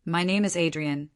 My name is Adrian,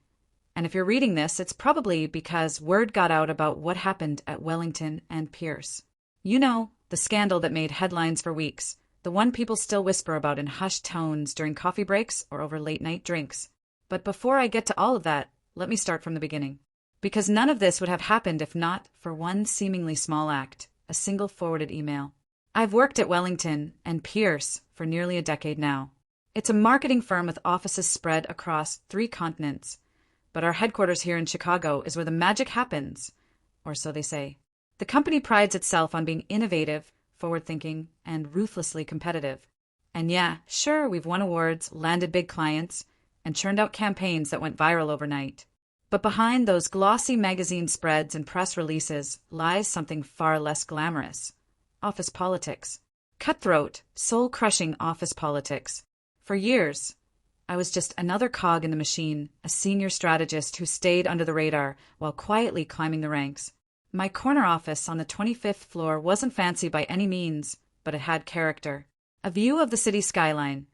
and if you're reading this, it's probably because word got out about what happened at Wellington and Pierce. You know, the scandal that made headlines for weeks, the one people still whisper about in hushed tones during coffee breaks or over late-night drinks. But before I get to all of that, let me start from the beginning. Because none of this would have happened if not for one seemingly small act, a single forwarded email. I've worked at Wellington and Pierce for nearly a decade now. It's a marketing firm with offices spread across 3 continents, but our headquarters here in Chicago is where the magic happens, or so they say. The company prides itself on being innovative, forward-thinking, and ruthlessly competitive. And yeah, sure, we've won awards, landed big clients, and churned out campaigns that went viral overnight. But behind those glossy magazine spreads and press releases lies something far less glamorous. Office politics. Cutthroat, soul-crushing office politics. For years, I was just another cog in the machine, a senior strategist who stayed under the radar while quietly climbing the ranks. My corner office on the 25th floor wasn't fancy by any means, but it had character. A view of the city skyline,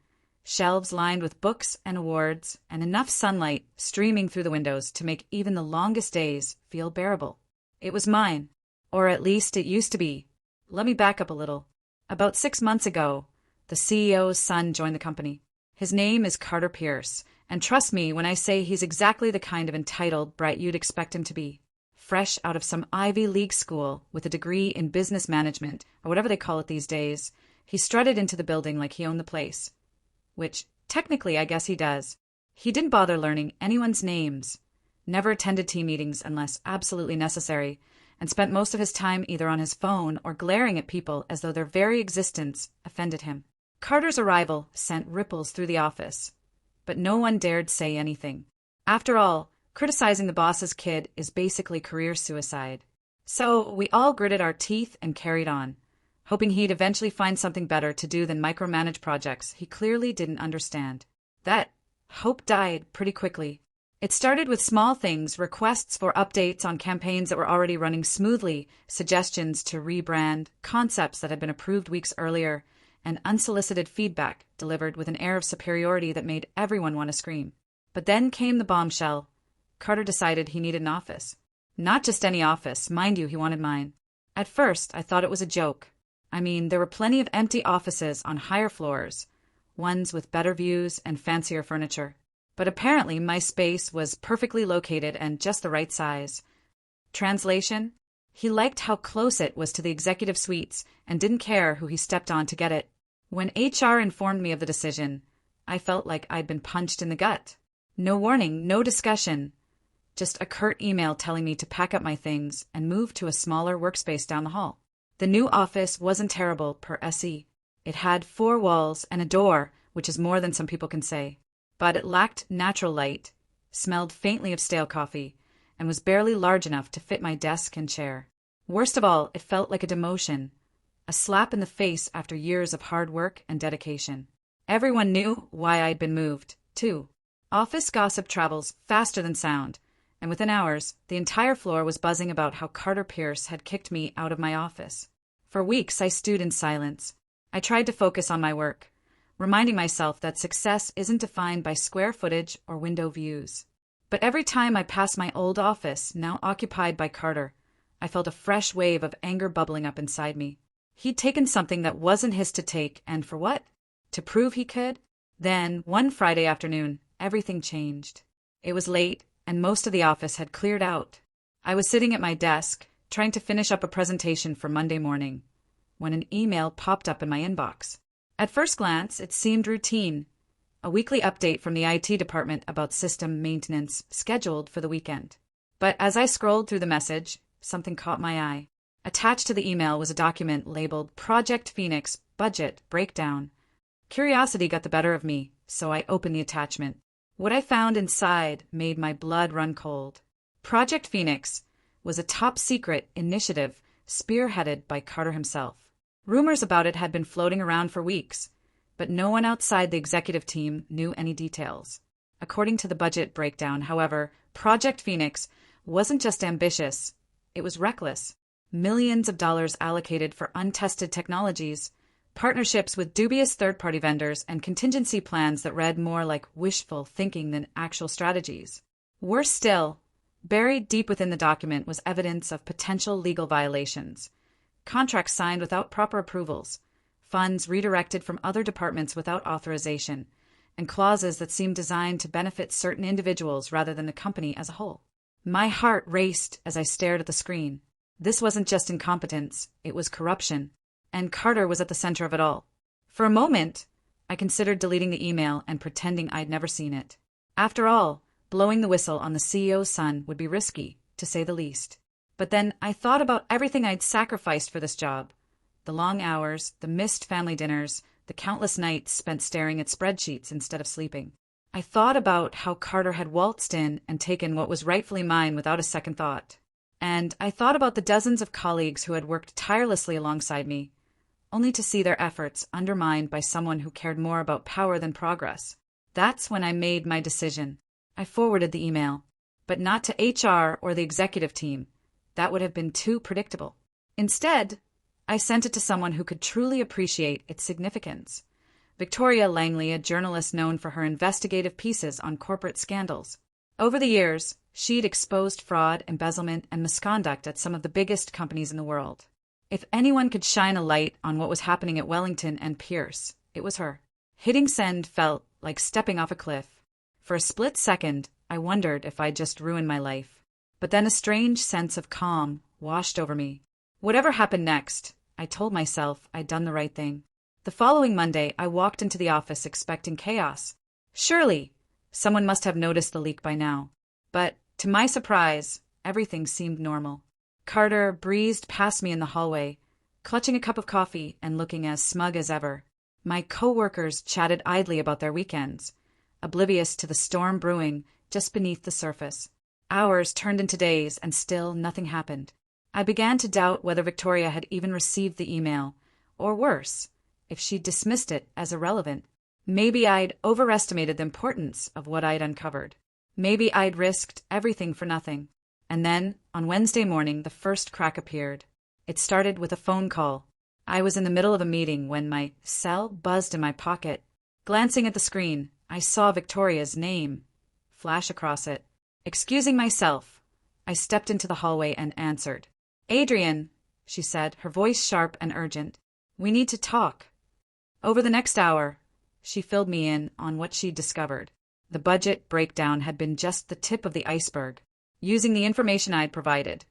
shelves lined with books and awards, and enough sunlight streaming through the windows to make even the longest days feel bearable. It was mine, or at least it used to be. Let me back up a little. About 6 months ago, the CEO's son joined the company. His name is Carter Pierce, and trust me when I say he's exactly the kind of entitled brat you'd expect him to be. Fresh out of some Ivy League school with a degree in business management, or whatever they call it these days, he strutted into the building like he owned the place. Which, technically, I guess he does. He didn't bother learning anyone's names, never attended team meetings unless absolutely necessary, and spent most of his time either on his phone or glaring at people as though their very existence offended him. Carter's arrival sent ripples through the office, but no one dared say anything. After all, criticizing the boss's kid is basically career suicide. So we all gritted our teeth and carried on, hoping he'd eventually find something better to do than micromanage projects he clearly didn't understand. That hope died pretty quickly. It started with small things, requests for updates on campaigns that were already running smoothly, suggestions to rebrand, concepts that had been approved weeks earlier, and unsolicited feedback delivered with an air of superiority that made everyone want to scream. But then came the bombshell. Carter decided he needed an office. Not just any office, mind you, he wanted mine. At first, I thought it was a joke. I mean, there were plenty of empty offices on higher floors, ones with better views and fancier furniture. But apparently my space was perfectly located and just the right size. Translation? He liked how close it was to the executive suites and didn't care who he stepped on to get it. When HR informed me of the decision, I felt like I'd been punched in the gut. No warning, no discussion. Just a curt email telling me to pack up my things and move to a smaller workspace down the hall. The new office wasn't terrible per SE. It had 4 walls and a door, which is more than some people can say. But it lacked natural light, smelled faintly of stale coffee, and was barely large enough to fit my desk and chair. Worst of all, it felt like a demotion, a slap in the face after years of hard work and dedication. Everyone knew why I'd been moved, too. Office gossip travels faster than sound, and within hours, the entire floor was buzzing about how Carter Pierce had kicked me out of my office. For weeks, I stewed in silence. I tried to focus on my work, reminding myself that success isn't defined by square footage or window views. But every time I passed my old office, now occupied by Carter, I felt a fresh wave of anger bubbling up inside me. He'd taken something that wasn't his to take, and for what? To prove he could? Then, one Friday afternoon, everything changed. It was late, and most of the office had cleared out. I was sitting at my desk, trying to finish up a presentation for Monday morning, when an email popped up in my inbox. At first glance, it seemed routine. A weekly update from the IT department about system maintenance scheduled for the weekend. But as I scrolled through the message, something caught my eye. Attached to the email was a document labeled Project Phoenix Budget Breakdown. Curiosity got the better of me, so I opened the attachment. What I found inside made my blood run cold. Project Phoenix was a top-secret initiative spearheaded by Carter himself. Rumors about it had been floating around for weeks, but no one outside the executive team knew any details. According to the budget breakdown, however, Project Phoenix wasn't just ambitious, it was reckless. Millions of dollars allocated for untested technologies, partnerships with dubious third-party vendors, and contingency plans that read more like wishful thinking than actual strategies. Worse still, buried deep within the document was evidence of potential legal violations. Contracts signed without proper approvals, funds redirected from other departments without authorization, and clauses that seemed designed to benefit certain individuals rather than the company as a whole. My heart raced as I stared at the screen. This wasn't just incompetence, it was corruption. And Carter was at the center of it all. For a moment, I considered deleting the email and pretending I'd never seen it. After all, blowing the whistle on the CEO's son would be risky, to say the least. But then I thought about everything I'd sacrificed for this job. The long hours, the missed family dinners, the countless nights spent staring at spreadsheets instead of sleeping. I thought about how Carter had waltzed in and taken what was rightfully mine without a second thought. And I thought about the dozens of colleagues who had worked tirelessly alongside me, only to see their efforts undermined by someone who cared more about power than progress. That's when I made my decision. I forwarded the email, but not to HR or the executive team. That would have been too predictable. Instead, I sent it to someone who could truly appreciate its significance. Victoria Langley, a journalist known for her investigative pieces on corporate scandals. Over the years, she'd exposed fraud, embezzlement, and misconduct at some of the biggest companies in the world. If anyone could shine a light on what was happening at Wellington and Pierce, it was her. Hitting send felt like stepping off a cliff. For a split second, I wondered if I'd just ruined my life. But then a strange sense of calm washed over me. Whatever happened next, I told myself I'd done the right thing. The following Monday, I walked into the office expecting chaos. Surely, someone must have noticed the leak by now. But, to my surprise, everything seemed normal. Carter breezed past me in the hallway, clutching a cup of coffee and looking as smug as ever. My co-workers chatted idly about their weekends, oblivious to the storm brewing just beneath the surface. Hours turned into days, and still nothing happened. I began to doubt whether Victoria had even received the email, or worse, if she'd dismissed it as irrelevant. Maybe I'd overestimated the importance of what I'd uncovered. Maybe I'd risked everything for nothing. And then, on Wednesday morning, the first crack appeared. It started with a phone call. I was in the middle of a meeting when my cell buzzed in my pocket. Glancing at the screen, I saw Victoria's name flash across it. Excusing myself, I stepped into the hallway and answered. "Adrian," she said, her voice sharp and urgent. "We need to talk." Over the next hour, she filled me in on what she'd discovered. The budget breakdown had been just the tip of the iceberg. Using the information I'd provided,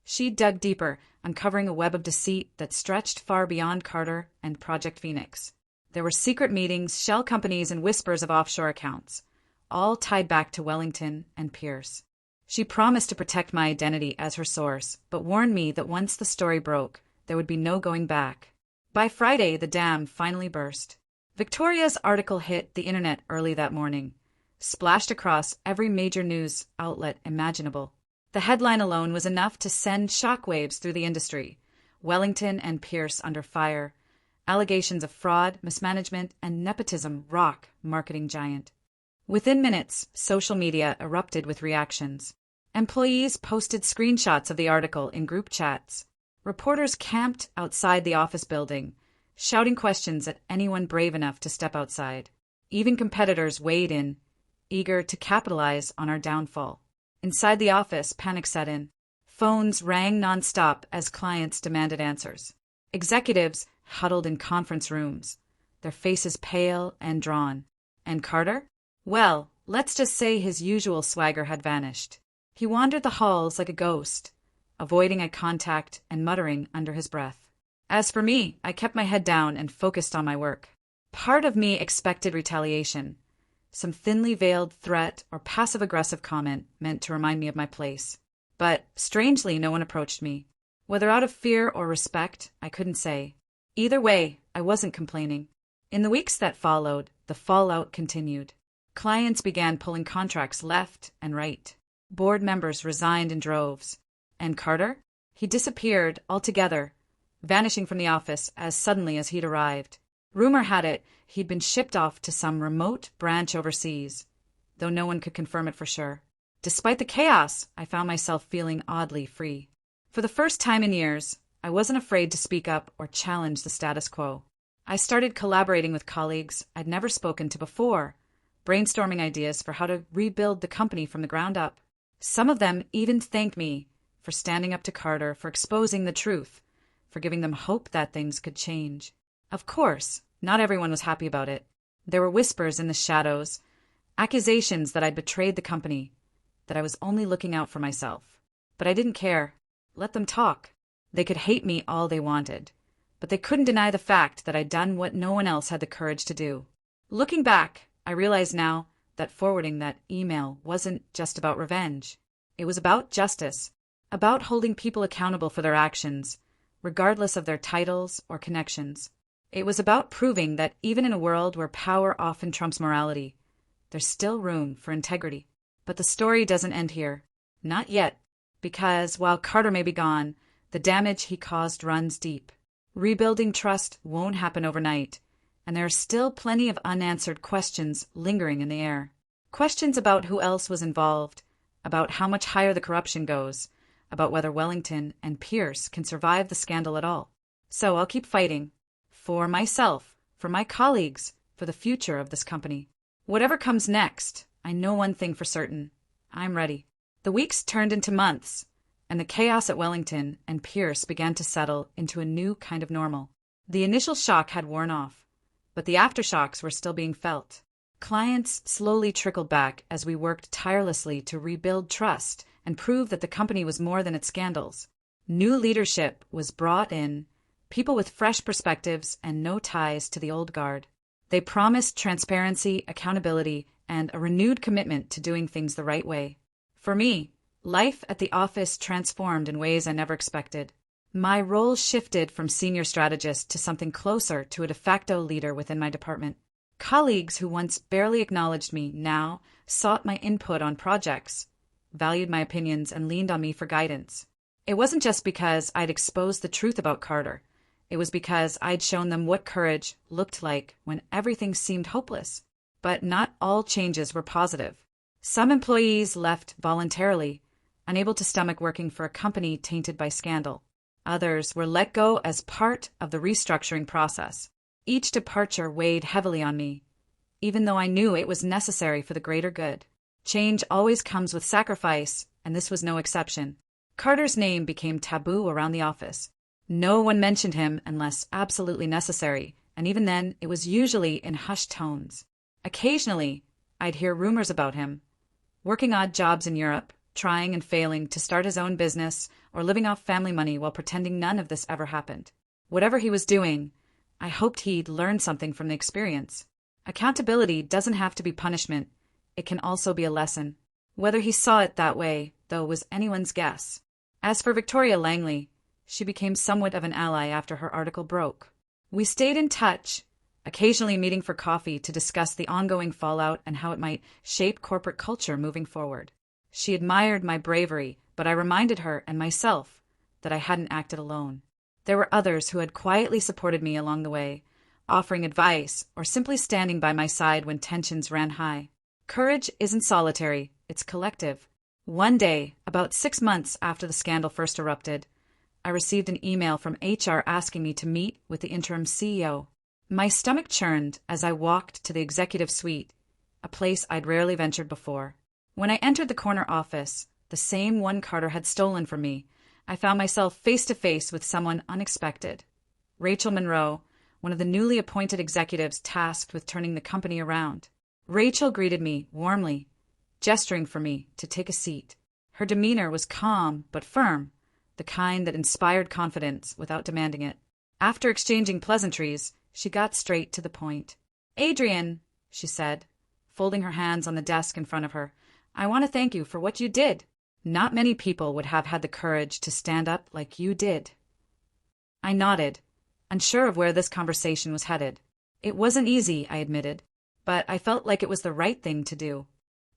she dug deeper, uncovering a web of deceit that stretched far beyond Carter and Project Phoenix. There were secret meetings, shell companies, and whispers of offshore accounts, all tied back to Wellington and Pierce. She promised to protect my identity as her source, but warned me that once the story broke, there would be no going back. By Friday, the dam finally burst. Victoria's article hit the internet early that morning, splashed across every major news outlet imaginable. The headline alone was enough to send shockwaves through the industry. Wellington and Pierce under fire. Allegations of fraud, mismanagement, and nepotism rock marketing giant. Within minutes, social media erupted with reactions. Employees posted screenshots of the article in group chats. Reporters camped outside the office building, shouting questions at anyone brave enough to step outside. Even competitors weighed in, eager to capitalize on our downfall. Inside the office, panic set in. Phones rang nonstop as clients demanded answers. Executives huddled in conference rooms, their faces pale and drawn. And Carter? Well, let's just say his usual swagger had vanished. He wandered the halls like a ghost, avoiding eye contact and muttering under his breath. As for me, I kept my head down and focused on my work. Part of me expected retaliation, some thinly veiled threat or passive-aggressive comment meant to remind me of my place. But, strangely, no one approached me. Whether out of fear or respect, I couldn't say. Either way, I wasn't complaining. In the weeks that followed, the fallout continued. Clients began pulling contracts left and right. Board members resigned in droves. And Carter? He disappeared altogether, vanishing from the office as suddenly as he'd arrived. Rumor had it he'd been shipped off to some remote branch overseas, though no one could confirm it for sure. Despite the chaos, I found myself feeling oddly free. For the first time in years, I wasn't afraid to speak up or challenge the status quo. I started collaborating with colleagues I'd never spoken to before, brainstorming ideas for how to rebuild the company from the ground up. Some of them even thanked me for standing up to Carter, for exposing the truth, for giving them hope that things could change. Of course, not everyone was happy about it. There were whispers in the shadows, accusations that I'd betrayed the company, that I was only looking out for myself. But I didn't care. Let them talk. They could hate me all they wanted, but they couldn't deny the fact that I'd done what no one else had the courage to do. Looking back, I realize now that forwarding that email wasn't just about revenge. It was about justice, about holding people accountable for their actions, regardless of their titles or connections. It was about proving that even in a world where power often trumps morality, there's still room for integrity. But the story doesn't end here. Not yet, because while Carter may be gone, the damage he caused runs deep. Rebuilding trust won't happen overnight, and there are still plenty of unanswered questions lingering in the air. Questions about who else was involved, about how much higher the corruption goes, about whether Wellington and Pierce can survive the scandal at all. So I'll keep fighting. For myself, for my colleagues, for the future of this company. Whatever comes next, I know one thing for certain. I'm ready. The weeks turned into months, and the chaos at Wellington and Pierce began to settle into a new kind of normal. The initial shock had worn off, but the aftershocks were still being felt. Clients slowly trickled back as we worked tirelessly to rebuild trust and prove that the company was more than its scandals. New leadership was brought in, people with fresh perspectives and no ties to the old guard. They promised transparency, accountability, and a renewed commitment to doing things the right way. For me, life at the office transformed in ways I never expected. My role shifted from senior strategist to something closer to a de facto leader within my department. Colleagues who once barely acknowledged me now sought my input on projects, valued my opinions, and leaned on me for guidance. It wasn't just because I'd exposed the truth about Carter. It was because I'd shown them what courage looked like when everything seemed hopeless. But not all changes were positive. Some employees left voluntarily, unable to stomach working for a company tainted by scandal. Others were let go as part of the restructuring process. Each departure weighed heavily on me, even though I knew it was necessary for the greater good. Change always comes with sacrifice, and this was no exception. Carter's name became taboo around the office. No one mentioned him unless absolutely necessary, and even then it was usually in hushed tones. Occasionally, I'd hear rumors about him, working odd jobs in Europe, trying and failing to start his own business, or living off family money while pretending none of this ever happened. Whatever he was doing, I hoped he'd learn something from the experience. Accountability doesn't have to be punishment. It can also be a lesson. Whether he saw it that way, though, was anyone's guess. As for Victoria Langley, she became somewhat of an ally after her article broke. We stayed in touch, occasionally meeting for coffee to discuss the ongoing fallout and how it might shape corporate culture moving forward. She admired my bravery, but I reminded her and myself that I hadn't acted alone. There were others who had quietly supported me along the way, offering advice or simply standing by my side when tensions ran high. Courage isn't solitary, it's collective. One day, about 6 months after the scandal first erupted, I received an email from HR asking me to meet with the interim CEO. My stomach churned as I walked to the executive suite, a place I'd rarely ventured before. When I entered the corner office, the same one Carter had stolen from me, I found myself face to face with someone unexpected. Rachel Monroe, one of the newly appointed executives tasked with turning the company around. Rachel greeted me warmly, gesturing for me to take a seat. Her demeanor was calm but firm, the kind that inspired confidence without demanding it. After exchanging pleasantries, she got straight to the point. "Adrian," she said, folding her hands on the desk in front of her, "I want to thank you for what you did. Not many people would have had the courage to stand up like you did." I nodded, unsure of where this conversation was headed. It wasn't easy, I admitted, but I felt like it was the right thing to do.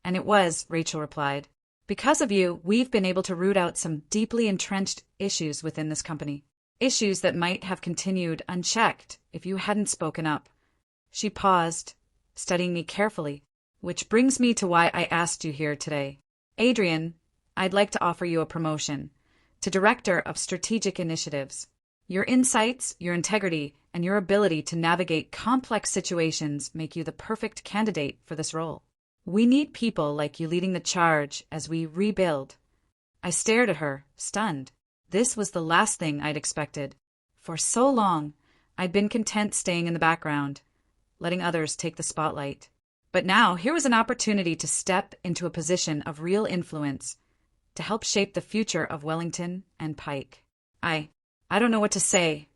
"And it was," Rachel replied. "Because of you, we've been able to root out some deeply entrenched issues within this company. Issues that might have continued unchecked if you hadn't spoken up." She paused, studying me carefully, "Which brings me to why I asked you here today. Adrian, I'd like to offer you a promotion to Director of Strategic Initiatives. Your insights, your integrity, and your ability to navigate complex situations make you the perfect candidate for this role. We need people like you leading the charge as we rebuild." I stared at her, stunned. This was the last thing I'd expected. For so long, I'd been content staying in the background, letting others take the spotlight. But now, here was an opportunity to step into a position of real influence, to help shape the future of Wellington and Pike. I don't know what to say,"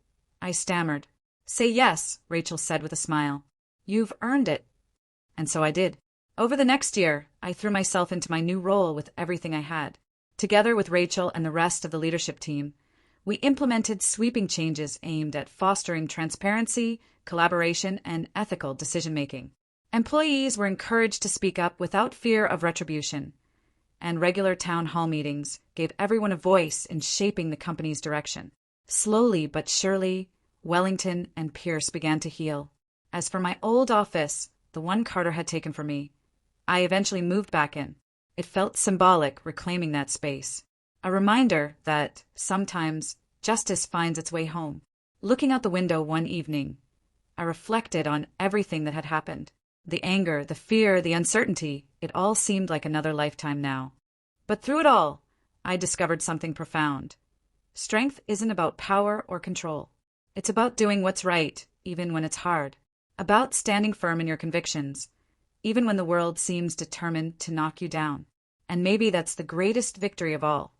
I stammered. "Say yes," Rachel said with a smile. "You've earned it." And so I did. Over the next year, I threw myself into my new role with everything I had. Together with Rachel and the rest of the leadership team, we implemented sweeping changes aimed at fostering transparency, collaboration, and ethical decision-making. Employees were encouraged to speak up without fear of retribution, and regular town hall meetings gave everyone a voice in shaping the company's direction. Slowly but surely, Wellington and Pierce began to heal. As for my old office, the one Carter had taken from me, I eventually moved back in. It felt symbolic reclaiming that space. A reminder that, sometimes, justice finds its way home. Looking out the window one evening, I reflected on everything that had happened. The anger, the fear, the uncertainty, it all seemed like another lifetime now. But through it all, I discovered something profound. Strength isn't about power or control. It's about doing what's right, even when it's hard. About standing firm in your convictions, even when the world seems determined to knock you down. And maybe that's the greatest victory of all.